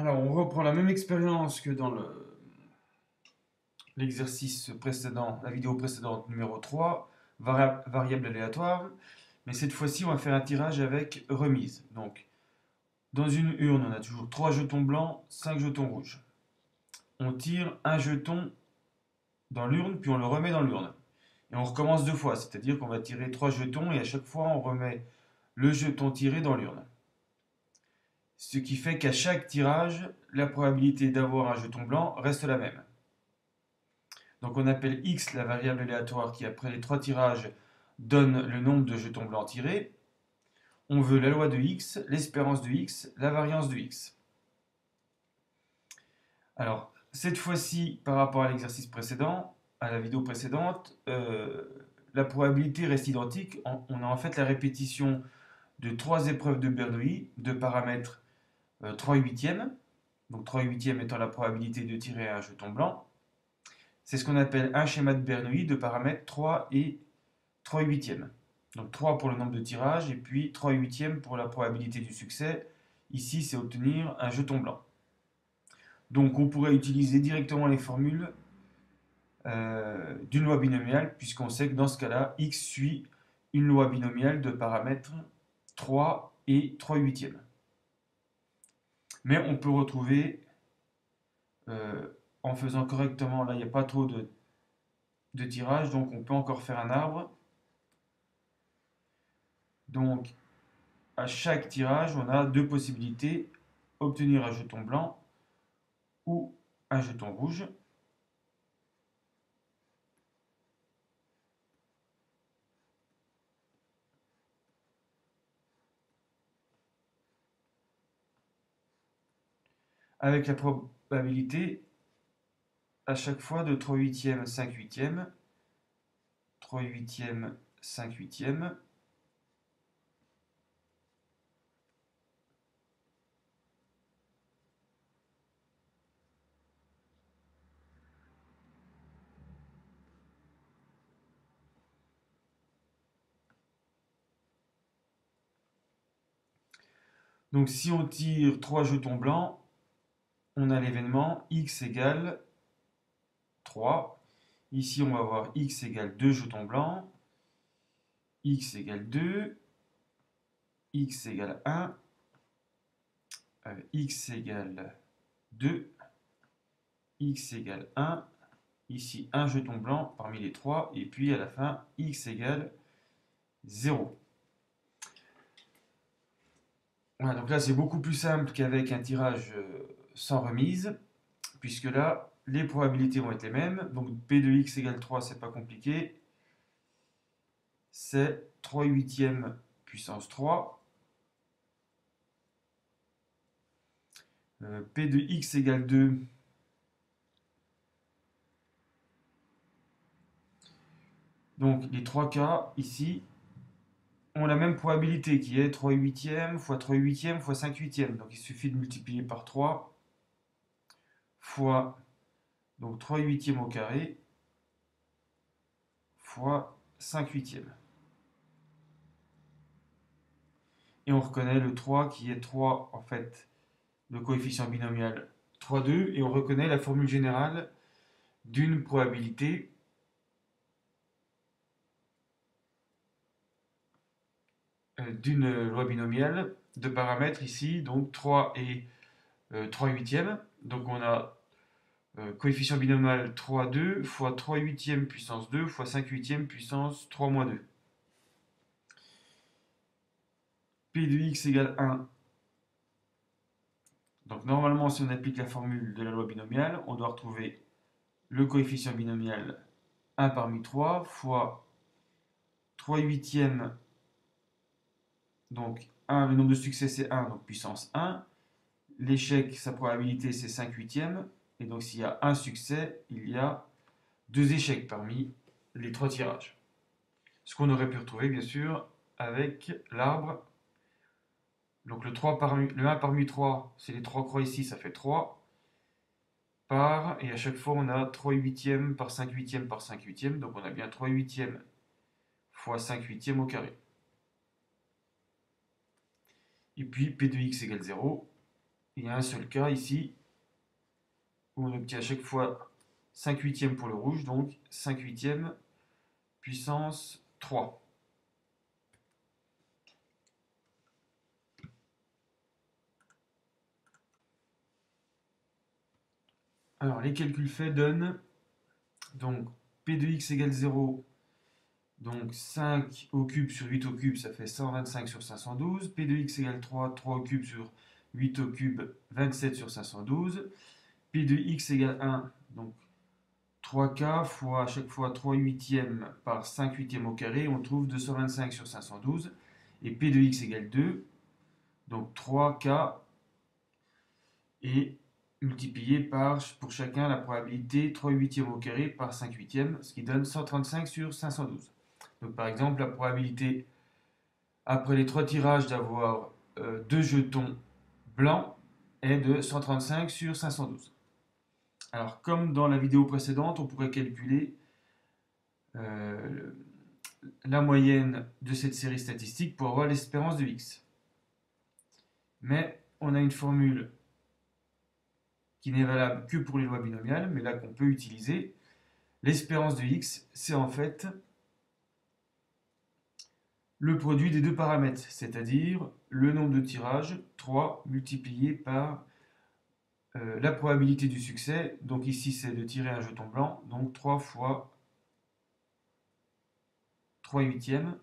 Alors, on reprend la même expérience que dans l'exercice précédent, la vidéo précédente numéro 3, variable aléatoire. Mais cette fois-ci, on va faire un tirage avec remise. Donc, dans une urne, on a toujours 3 jetons blancs, 5 jetons rouges. On tire un jeton dans l'urne, puis on le remet dans l'urne. Et on recommence deux fois, c'est-à-dire qu'on va tirer 3 jetons et à chaque fois, on remet le jeton tiré dans l'urne. Ce qui fait qu'à chaque tirage, la probabilité d'avoir un jeton blanc reste la même. Donc on appelle x la variable aléatoire qui, après les trois tirages, donne le nombre de jetons blancs tirés. On veut la loi de x, l'espérance de x, la variance de x. Alors, cette fois-ci, par rapport à l'exercice précédent, à la vidéo précédente, la probabilité reste identique. On a en fait la répétition de trois épreuves de Bernoulli, de paramètres 3 huitièmes, donc 3 huitièmes étant la probabilité de tirer un jeton blanc. C'est ce qu'on appelle un schéma de Bernoulli de paramètres 3 et 3 huitièmes. Donc 3 pour le nombre de tirages et puis 3 huitièmes pour la probabilité du succès. Ici, c'est obtenir un jeton blanc. Donc on pourrait utiliser directement les formules d'une loi binomiale, puisqu'on sait que dans ce cas-là, x suit une loi binomiale de paramètres 3 et 3 huitièmes. Mais on peut retrouver, euh, en faisant correctement, là il n'y a pas trop de tirage, donc on peut encore faire un arbre. Donc à chaque tirage, on a deux possibilités, obtenir un jeton blanc ou un jeton rouge. Avec la probabilité à chaque fois de 3 huitièmes, 5 huitièmes, 3 huitièmes, 5 huitièmes. Donc si on tire 3 jetons blancs, on a l'événement x égale 3. Ici, on va avoir x égale 2 jetons blancs, x égale 2, x égale 1, x égale 2, x égale 1, ici un jeton blanc parmi les 3, et puis à la fin, x égale 0. Voilà, donc là, c'est beaucoup plus simple qu'avec un tirage sans remise, puisque là, les probabilités vont être les mêmes. Donc P de x égale 3, c'est pas compliqué. C'est 3 huitièmes puissance 3. P de x égale 2. Donc les 3 cas ici ont la même probabilité qui est 3 huitièmes fois 3 huitièmes fois 5 huitièmes. Donc il suffit de multiplier par 3 fois donc 3 huitièmes au carré fois 5 huitièmes. Et on reconnaît le 3 qui est 3 en fait, le coefficient binomial 3, 2. Et on reconnaît la formule générale d'une probabilité d'une loi binomiale de paramètres ici, donc 3 et 3 huitièmes. Donc on a coefficient binomial 3, 2 fois 3 huitièmes puissance 2 fois 5 huitièmes puissance 3 moins 2. P de x égale 1. Donc normalement, si on applique la formule de la loi binomiale, on doit retrouver le coefficient binomial 1 parmi 3 fois 3 huitièmes, donc 1, le nombre de succès c'est 1, donc puissance 1. L'échec, sa probabilité c'est 5 huitièmes. Et donc s'il y a un succès, il y a deux échecs parmi les trois tirages. Ce qu'on aurait pu retrouver bien sûr avec l'arbre. Donc le 1 parmi 3, c'est les 3 croix ici, ça fait 3. Et à chaque fois on a 3 huitièmes par 5 huitièmes par 5 huitièmes. Donc on a bien 3 huitièmes fois 5 huitièmes au carré. Et puis P de x égale 0. il y a un seul cas ici où on obtient à chaque fois 5 huitièmes pour le rouge, donc 5 huitièmes puissance 3. Alors les calculs faits donnent donc P de x égale 0, donc 5 au cube sur 8 au cube, ça fait 125 sur 512. P de x égale 3, 3 au cube sur 8 au cube, 27 sur 512. P de x égale 1, donc 3k fois à chaque fois 3 huitièmes par 5 huitièmes au carré, on trouve 225 sur 512. Et P de x égale 2, donc 3k et multiplié par, pour chacun, la probabilité 3 huitièmes au carré par 5 huitièmes, ce qui donne 135 sur 512. Donc par exemple, la probabilité, après les 3 tirages, d'avoir 2 jetons blancs est de 135 sur 512. Alors comme dans la vidéo précédente, on pourrait calculer la moyenne de cette série statistique pour avoir l'espérance de x. Mais on a une formule qui n'est valable que pour les lois binomiales, mais là qu'on peut utiliser. L'espérance de x, c'est en fait le produit des deux paramètres, c'est-à-dire le nombre de tirages, 3, multiplié par la probabilité du succès. Donc ici, c'est de tirer un jeton blanc, donc 3 fois 3 huitièmes,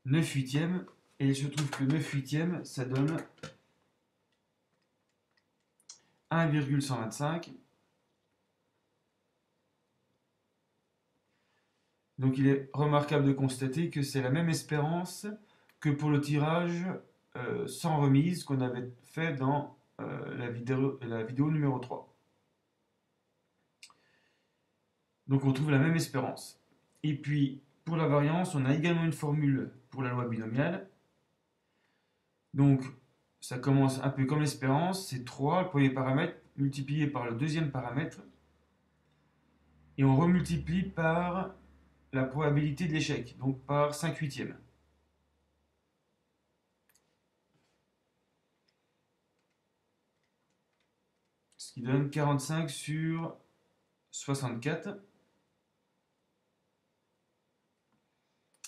9 huitièmes, et il se trouve que 9 huitièmes, ça donne 1,125. Donc il est remarquable de constater que c'est la même espérance que pour le tirage sans remise qu'on avait fait dans la vidéo numéro 3. Donc on trouve la même espérance. Et puis pour la variance, on a également une formule pour la loi binomiale. Donc ça commence un peu comme l'espérance, c'est 3, le premier paramètre, multiplié par le deuxième paramètre. Et on remultiplie par la probabilité de l'échec, donc par 5 huitièmes. Ce qui donne 45 sur 64.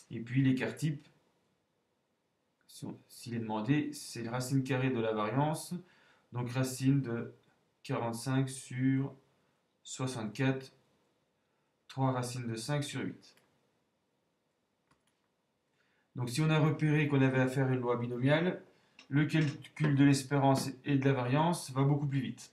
Et puis l'écart type, s'il est demandé, c'est la racine carrée de la variance. Donc racine de 45 sur 64, 3 racines de 5 sur 8. Donc si on a repéré qu'on avait affaire à une loi binomiale, le calcul de l'espérance et de la variance va beaucoup plus vite.